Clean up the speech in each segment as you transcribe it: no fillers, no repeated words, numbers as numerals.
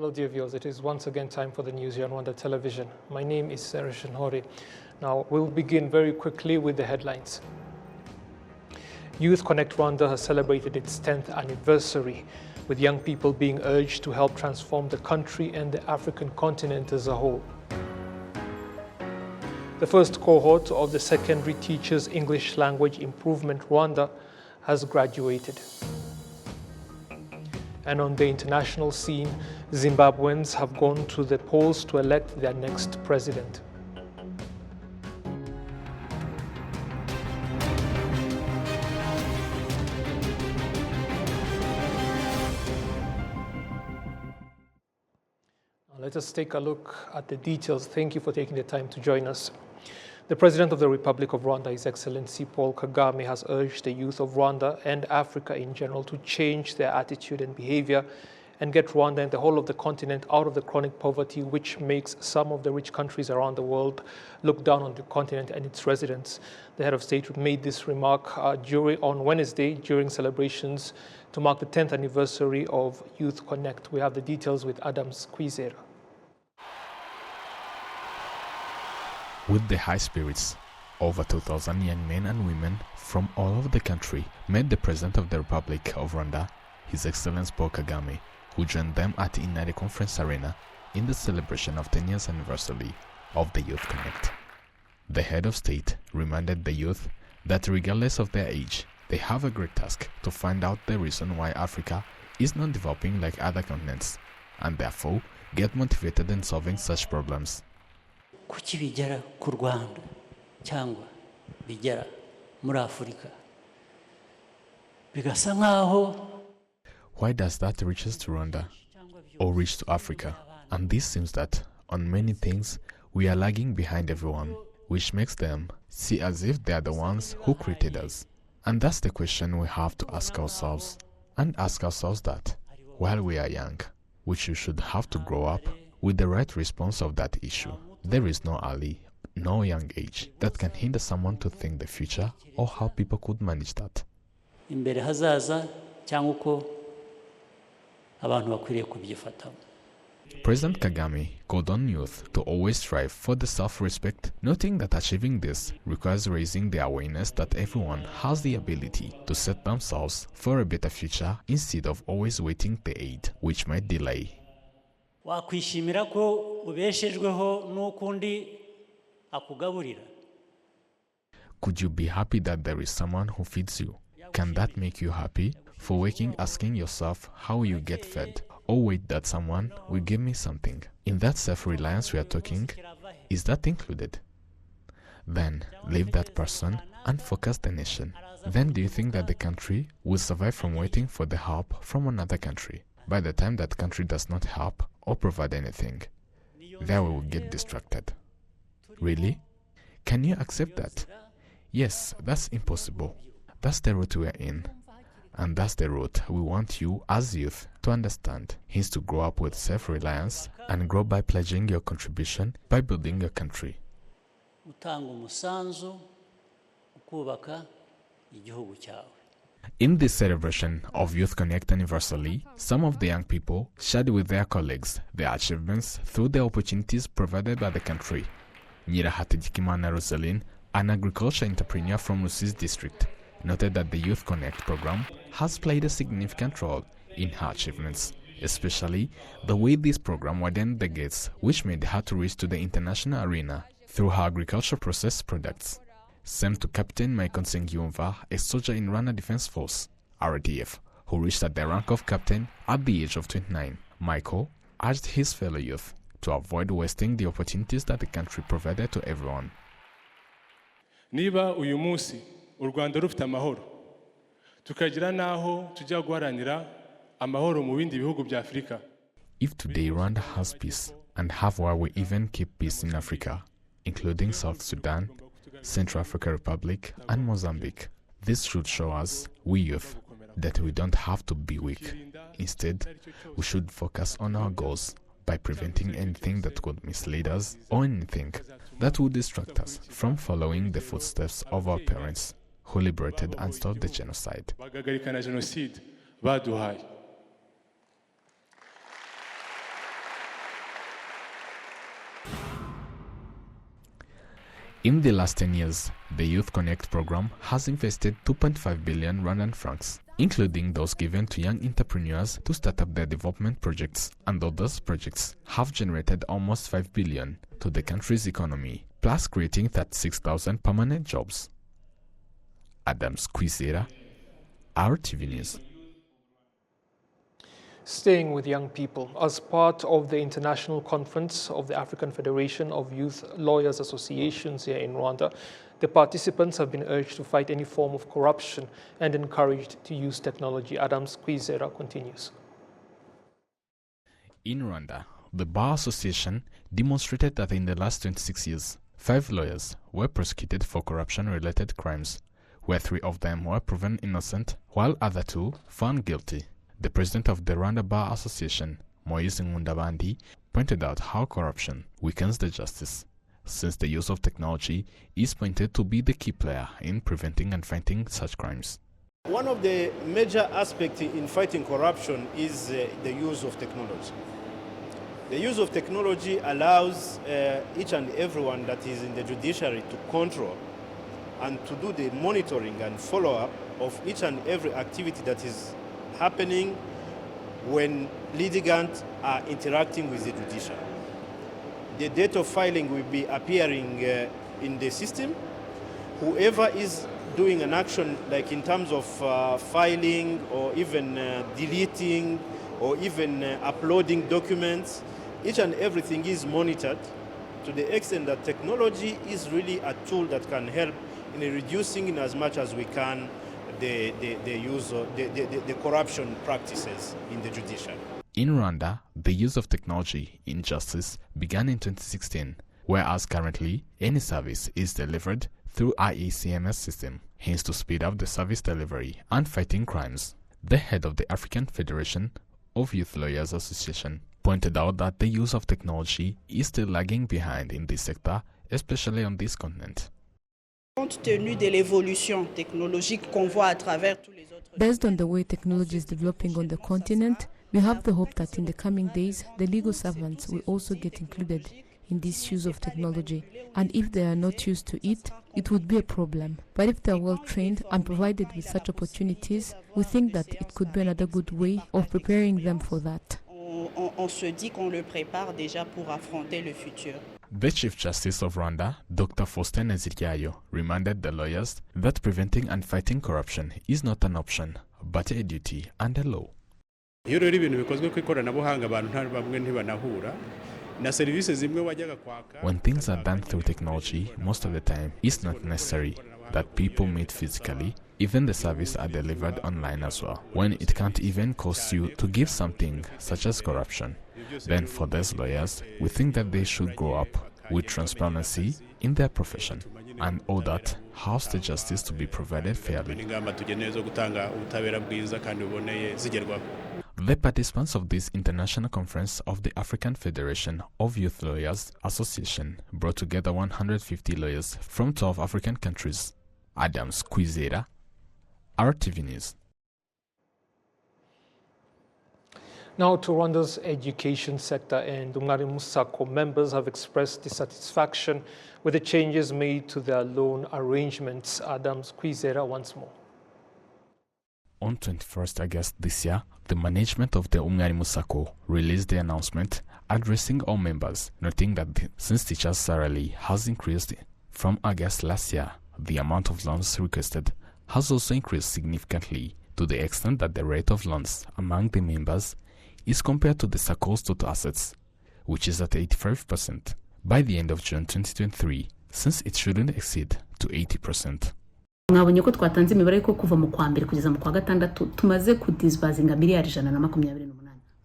Hello, dear viewers. It is once again time for the news here on Rwanda Television. My name is Serge Hori. Now, we'll begin very quickly with the headlines. Youth Connect Rwanda has celebrated its 10th anniversary, with young people being urged to help transform the country and the African continent as a whole. The first cohort of the Secondary Teachers English Language Improvement Rwanda has graduated. And on the international scene, Zimbabweans have gone to the polls to elect their next president. Now let us take a look at the details. Thank you for taking the time to join us. The President of the Republic of Rwanda, His Excellency Paul Kagame, has urged the youth of Rwanda and Africa in general to change their attitude and behavior and get Rwanda and the whole of the continent out of the chronic poverty which makes some of the rich countries around the world look down on the continent and its residents. The head of state made this remark on Wednesday during celebrations to mark the 10th anniversary of Youth Connect. We have the details with Adams Kwizera. With the high spirits, over 2,000 young men and women from all over the country met the President of the Republic of Rwanda, His Excellency Paul Kagame, who joined them at Inari Conference Arena in the celebration of 10 years anniversary of the Youth Connect. The head of state reminded the youth that regardless of their age, they have a great task to find out the reason why Africa is not developing like other continents, and therefore get motivated in solving such problems. Kuki bigera ku Rwanda cyangwa bigera muri Afurika bigasa nkaho. Why does that reach us to Rwanda or reach to Africa? And this seems that on many things we are lagging behind everyone, which makes them see as if they are the ones who created us. And that's the question we have to ask ourselves, and ask ourselves that while we are young, which we should have to grow up with the right response of that issue. There is no early, no young age that can hinder someone to think the future or how people could manage that. Imbere hazaza cyangwa uko abantu bakwiriye kubyifatamo. President Kagame called on youth to always strive for the self-respect, noting that achieving this requires raising the awareness that everyone has the ability to set themselves for a better future instead of always waiting the aid, which might delay. Wakwishimira ko ubeshejweho n'ukundi akugaburira. Could you be happy that there is someone who feeds you? Can that make you happy? For waking, asking yourself how you get fed, or wait that someone will give me something. In that self-reliance we are talking, is that included? Then leave that person and focus the nation. Then do you think that the country will survive from waiting for the help from another country? By the time that country does not help or provide anything, there we will get distracted. Really? Can you accept that? Yes, that's impossible. That's the route we are in. And that's the route we want you as youth to understand. Is to grow up with self-reliance and grow by pledging your contribution by building your country. Utanga umusanzu ukubaka igihugu cyawe. In this celebration of Youth Connect anniversary, some of the young people shared with their colleagues their achievements through the opportunities provided by the country. Nyirahategekimana Rosaline, an agriculture entrepreneur from Rusizi district, noted that the Youth Connect program has played a significant role in her achievements, especially the way this program widened the gates which made her to reach to the international arena through her agriculture processed products. Same to Captain Michael Nsengiyumva, a soldier in Rwanda Defense Force, RDF, who reached at the rank of captain at the age of 29. Michael urged his fellow youth to avoid wasting the opportunities that the country provided to everyone. Niba uyu munsi u Rwanda rufite amahoro tukagira naho tujya guharanira amahoro mu bindi bihugu bya Afrika. If today Rwanda has peace and have where we even keep peace in Africa, including South Sudan, Central African Republic and Mozambique, this should show us, we youth, that we don't have to be weak. Instead, we should focus on our goals by preventing anything that could mislead us or anything that would distract us from following the footsteps of our parents who liberated and stopped the genocide. In the last 10 years, the Youth Connect program has invested 2.5 billion Rwandan francs, including those given to young entrepreneurs to start up their development projects, and those projects have generated almost 5 billion to the country's economy, plus creating 36,000 permanent jobs. Adams Kwizera, RTV News. Staying with young people, as part of the international conference of the African Federation of Youth Lawyers Associations here in Rwanda, the participants have been urged to fight any form of corruption and encouraged to use technology. Adams Kwizera continues. In Rwanda, the Bar Association demonstrated that in the last 26 years, 5 lawyers were prosecuted for corruption-related crimes, where 3 of them were proven innocent, while other 2 found guilty. The president of the Rwanda Bar Association, Moise Ngundabandi, pointed out how corruption weakens the justice, since the use of technology is pointed to be the key player in preventing and fighting such crimes. One of the major aspects in fighting corruption is the use of technology. The use of technology allows each and everyone that is in the judiciary to control and to do the monitoring and follow-up of each and every activity that is happening when litigants are interacting with the judiciary. The date of filing will be appearing in the system. Whoever is doing an action, like in terms of filing or even deleting or even uploading documents, each and everything is monitored to the extent that technology is really a tool that can help in reducing in as much as we can the use of the corruption practices in the judiciary. In Rwanda, the use of technology in justice began in 2016, whereas currently any service is delivered through IECMS system, hence to speed up the service delivery and fighting crimes. The head of the African Federation of Youth Lawyers Association pointed out that the use of technology is still lagging behind in this sector, especially on this continent. Based on the way technology is developing on the continent, we have the hope that in the coming days, the legal servants will also get included in this use of technology. And if they are not used to it, it would be a problem. But if they are well trained and provided with such opportunities, we think that it could be another good way of preparing them for that. The Chief Justice of Rwanda, Dr. Faustin Neziryayo, reminded the lawyers that preventing and fighting corruption is not an option, but a duty and a law. When things are done through technology, most of the time, it's not necessary that people meet physically. Even the services are delivered online as well, when it can't even cost you to give something such as corruption. Then for these lawyers, we think that they should grow up with transparency in their profession and all that has the justice to be provided fairly. The participants of this international conference of the African Federation of Youth Lawyers Association brought together 150 lawyers from 12 African countries. Adams Kwizera, RTV News. Now to Rwanda's education sector, and Umwarimu Sacco members have expressed dissatisfaction with the changes made to their loan arrangements. Adams Kwizera once more. On 21st August this year, the management of the Umwarimu Sacco released the announcement addressing all members, noting that since teachers' salary has increased from August last year, the amount of loans requested has also increased significantly to the extent that the rate of loans among the members is compared to the Sacco's total assets, which is at 85% by the end of June 2023, since it shouldn't exceed to 80%. mwabonye ko twatanze imibare ko kuva mu kwa mbere kugeza mu kwa gatandatu tumaze kudisbazinga miliyari 128.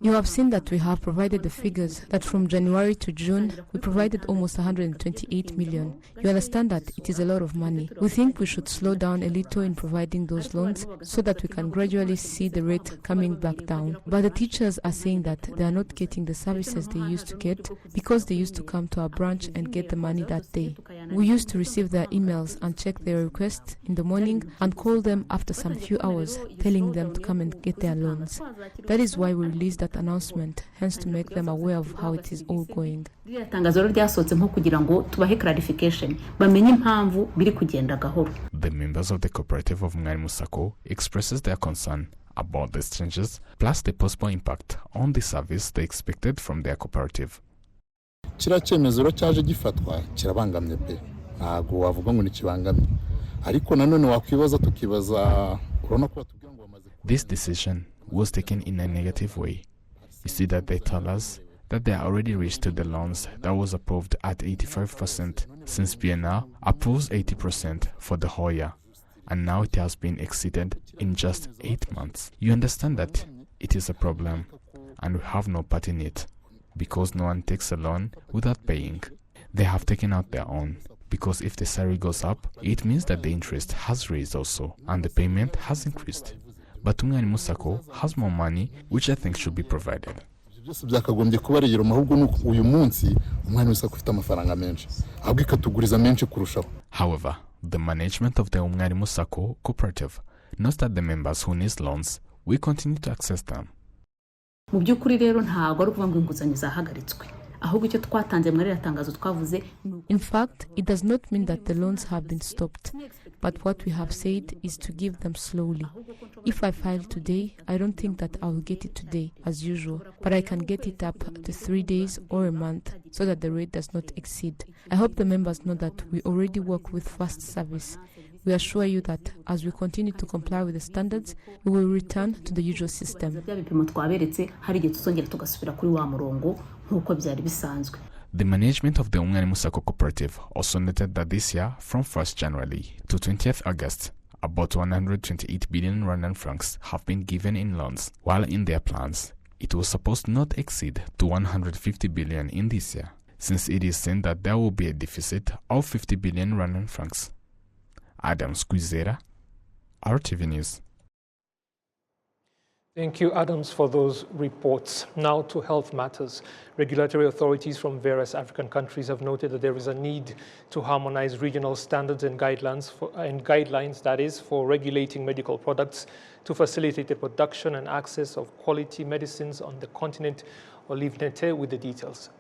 You have seen that we have provided the figures that from January to June, we provided almost 128 million. You understand that it is a lot of money. We think we should slow down a little in providing those loans so that we can gradually see the rate coming back down. But the teachers are saying that they are not getting the services they used to get because they used to come to our branch and get the money that day. We used to receive their emails and check their requests in the morning and call them after some few hours, telling them to come and get their loans. That is why we released that announcement, hence to make them aware of how it is all going. ririya tangazo ryasohotse nko kugira ngo tubahe clarification bamenye impamvu biri kugenda gahoro. The members of the cooperative of Mwalimu Sacco expresses their concern about these changes, plus the possible impact on the service they expected from their cooperative. Kiriya cyemezo rero cyaje gifatwa kirabangamye pe, ntabwo wavuga ngo ni kibangamye, ariko nanone wakwibaza tukibaza urabona ko batubwira ngo bamaze. This decision was taken in a negative way. You see that they tell us that they are already reached to the loans that was approved at 85%, since BNR approves 80% for the whole year, and now it has been exceeded in just 8 months. You understand that it is a problem, and we have no part in it, because no one takes a loan without paying. They have taken out their own, because if the salary goes up, it means that the interest has raised also, and the payment has increased. But Mwalimu Sacco has more money, which I think should be provided. Byose byakagombye kuba rero mahubwo uyu munsi Mwalimu Sacco ufite amafaranga menshi, ahubwo ikatuguriza menshi kurushaho. However, the management of the Mwalimu Sacco cooperative knows that the members who need loans will continue to access them. Mu by'ukuri rero ntabwo ari ukuvuga ngo inguzanyo zahagaritswe, ahubwo icyo twatanze muri ririya tangazo twavuze. In fact, it does not mean that the loans have been stopped, but what we have said is to give them slowly. If I file today, I don't think that I will get it today as usual, but I can get it up to 3 days or a month so that the rate does not exceed. I hope the members know that we already work with fast service. We assure you that as we continue to comply with the standards, we will return to the usual system. The management of the Mwalimu Sacco cooperative also noted that this year, from 1st January to 20th August, about 128 billion Rwandan francs have been given in loans, while in their plans, it was supposed to not exceed to 150 billion in this year, since it is seen that there will be a deficit of 50 billion Rwandan francs. Adam Squizera, RTV News. Thank you, Adams, for those reports. Now to health matters. Regulatory authorities from various African countries have noted that there is a need to harmonize regional standards and guidelines for regulating medical products to facilitate the production and access of quality medicines on the continent. Olive Nete with the details.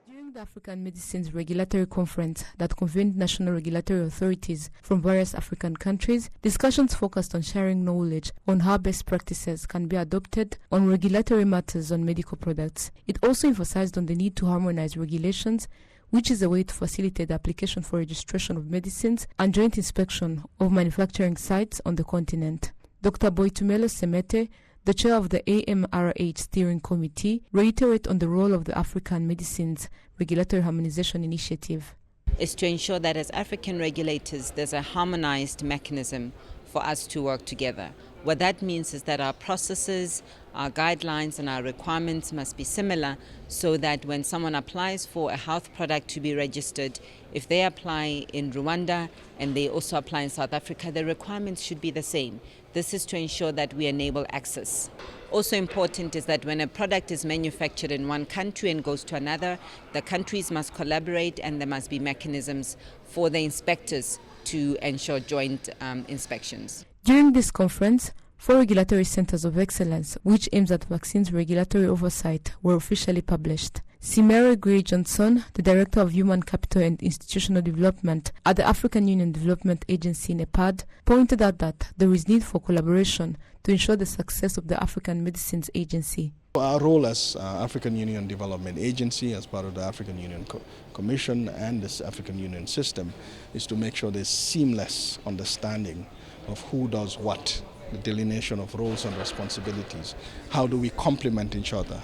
During the African Medicines Regulatory Conference that convened national regulatory authorities from various African countries, discussions focused on sharing knowledge on how best practices can be adopted on regulatory matters on medical products. It also emphasized on the need to harmonize regulations, which is a way to facilitate the application for registration of medicines and joint inspection of manufacturing sites on the continent. Dr. Boitumelo Semete, the chair of the AMRH Steering Committee, reiterated on the role of the African Medicines Regulatory Harmonization Initiative. Is to ensure that as African regulators, there's a harmonized mechanism for us to work together. What that means is that our processes, our guidelines and our requirements must be similar, so that when someone applies for a health product to be registered, if they apply in Rwanda and they also apply in South Africa, the requirements should be the same. This is to ensure that we enable access. Also important is that when a product is manufactured in one country and goes to another, the countries must collaborate and there must be mechanisms for the inspectors to ensure joint inspections. During this conference, 4 regulatory centers of excellence, which aims at vaccines regulatory oversight, were officially published. Simere Gray-Johnson, the Director of Human Capital and Institutional Development at the African Union Development Agency (NEPAD), pointed out that there is need for collaboration to ensure the success of the African Medicines Agency. Our role as African Union Development Agency, as part of the African Union Commission and this African Union system, is to make sure there's seamless understanding of who does what, the delineation of roles and responsibilities. How do we complement each other?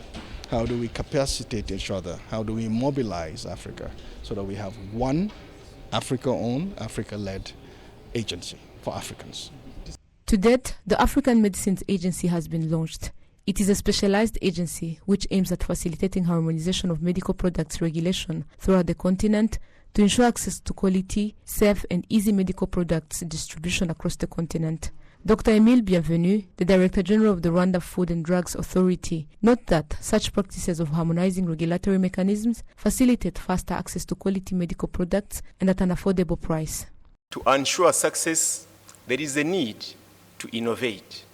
How do we capacitate each other? How do we mobilize Africa so that we have one Africa-owned, Africa-led agency for Africans? To date, the African Medicines Agency has been launched. It is a specialized agency which aims at facilitating harmonization of medical products regulation throughout the continent to ensure access to quality, safe and easy medical products distribution across the continent. Dr. Emile Bienvenu, the Director General of the Rwanda Food and Drugs Authority, note that such practices of harmonizing regulatory mechanisms facilitate faster access to quality medical products and at an affordable price. To ensure success, there is a need to innovate,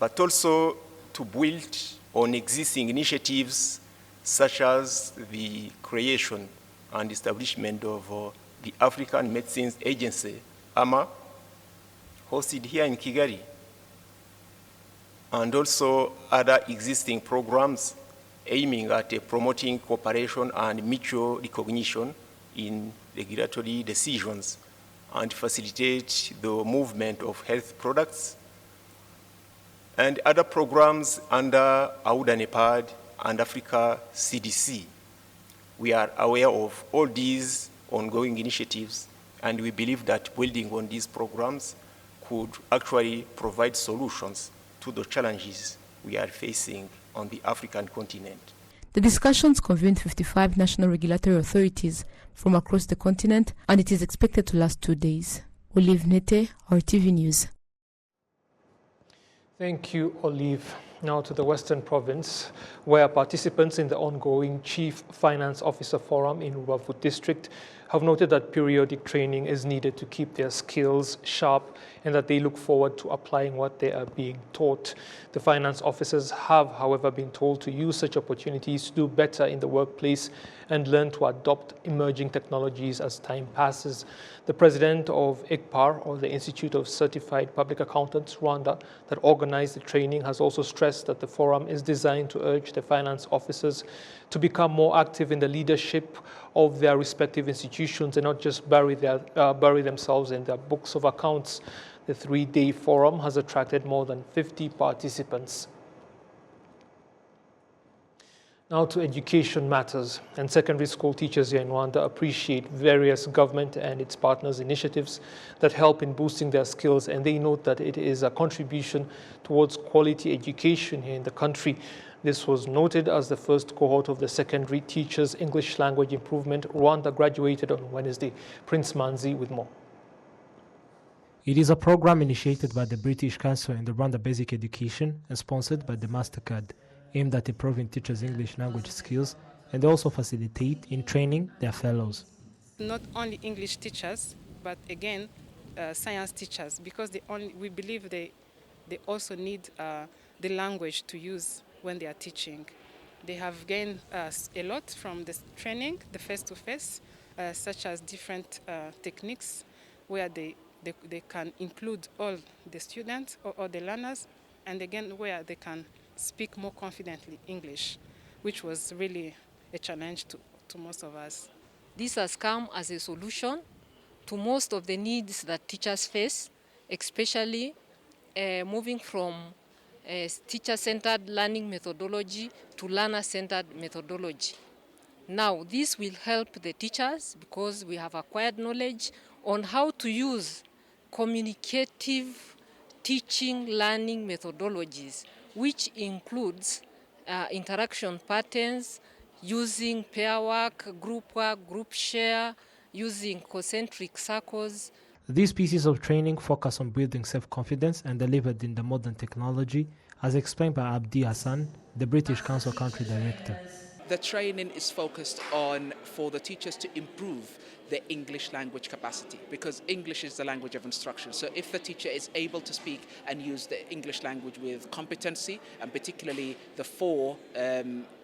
but also to build on existing initiatives such as the creation and establishment of the African Medicines Agency, AMA, hosted here in Kigali, and also other existing programs aiming at promoting cooperation and mutual recognition in regulatory decisions and facilitate the movement of health products, and other programs under AUDA NEPAD and Africa CDC. We are aware of all these ongoing initiatives, and we believe that building on these programs could actually provide solutions to the challenges we are facing on the African continent. The discussions convened 55 national regulatory authorities from across the continent, and it is expected to last 2 days. Olive Nete, RTV News. Thank you, Olive. Now to the Western Province, where participants in the ongoing Chief Finance Officer Forum in Rubavu District have noted that periodic training is needed to keep their skills sharp and that they look forward to applying what they are being taught. The finance officers have, however, been told to use such opportunities to do better in the workplace and learn to adopt emerging technologies as time passes. The president of ICPAR, or the Institute of Certified Public Accountants, Rwanda, that organized the training, has also stressed that the forum is designed to urge the finance officers to become more active in the leadership of their respective institutions and not just bury themselves in their books of accounts. The 3-day forum has attracted more than 50 participants. Now to education matters, and secondary school teachers here in Rwanda appreciate various government and its partners' initiatives that help in boosting their skills, and they note that it is a contribution towards quality education here in the country. This was noted as the first cohort of the secondary teachers' English language improvement. Rwanda graduated on Wednesday. Prince Manzi with more. It is a program initiated by the British Council in the Rwanda Basic Education and sponsored by the MasterCard, aimed at improving teachers' English language skills and also facilitate in training their fellows. Not only English teachers, but again, science teachers, because we believe they also need the language to use when they are teaching. They have gained a lot from this training, the face-to-face, such as different techniques where they can include all the students or the learners, and again where they can speak more confidently English, which was really a challenge to most of us. This has come as a solution to most of the needs that teachers face, especially moving from teacher-centered learning methodology to learner-centered methodology. Now, this will help the teachers because we have acquired knowledge on how to use communicative teaching learning methodologies, which includes interaction patterns, using pair work, group share, using concentric circles. These pieces of training focus on building self-confidence and delivered in the modern technology, as explained by Abdi Hassan, the British Council Country Director. The training is focused on for the teachers to improve their English language capacity, because English is the language of instruction. So if the teacher is able to speak and use the English language with competency, and particularly the 4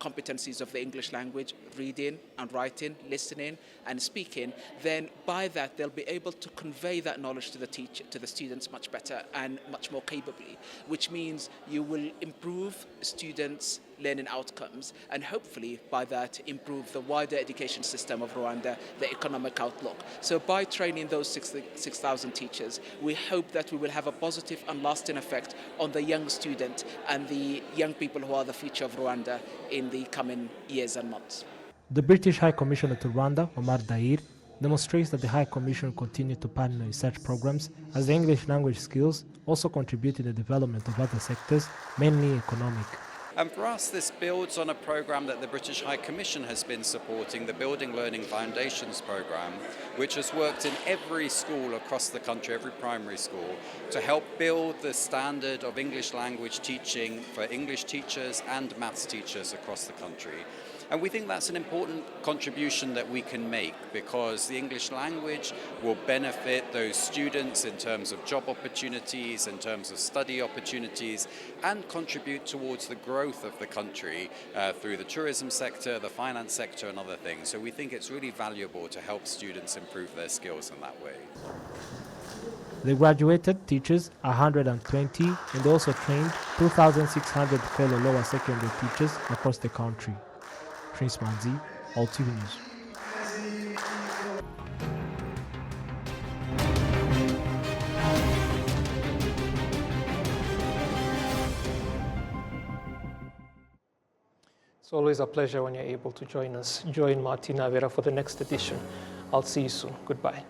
competencies of the English language, reading and writing, listening and speaking, then by that they'll be able to convey that knowledge to the students much better and much more capably, which means you will improve students' learning outcomes and hopefully by that improve the wider education system of Rwanda, the economic outlook. So by training those 6,000 teachers, we hope that we will have a positive and lasting effect on the young student and the young people who are the future of Rwanda in the coming years and months. The British High Commissioner to Rwanda, Omar Dair, demonstrates that the High Commission continued to partner in such programs as the English language skills also contribute to the development of other sectors, mainly economic. And for us, this builds on a programme that the British High Commission has been supporting, the Building Learning Foundations programme, which has worked in every school across the country, every primary school, to help build the standard of English language teaching for English teachers and maths teachers across the country. And we think that's an important contribution that we can make, because the English language will benefit those students in terms of job opportunities, in terms of study opportunities, and contribute towards the growth of the country through the tourism sector, the finance sector, and other things. So we think it's really valuable to help students improve their skills in that way. The graduated teachers 120 and also trained 2,600 fellow lower secondary teachers across the country. Prince Manzi, RwandaTV News. It's always a pleasure when you're able to join us. Join Martina Vera for the next edition. I'll see you soon. Goodbye.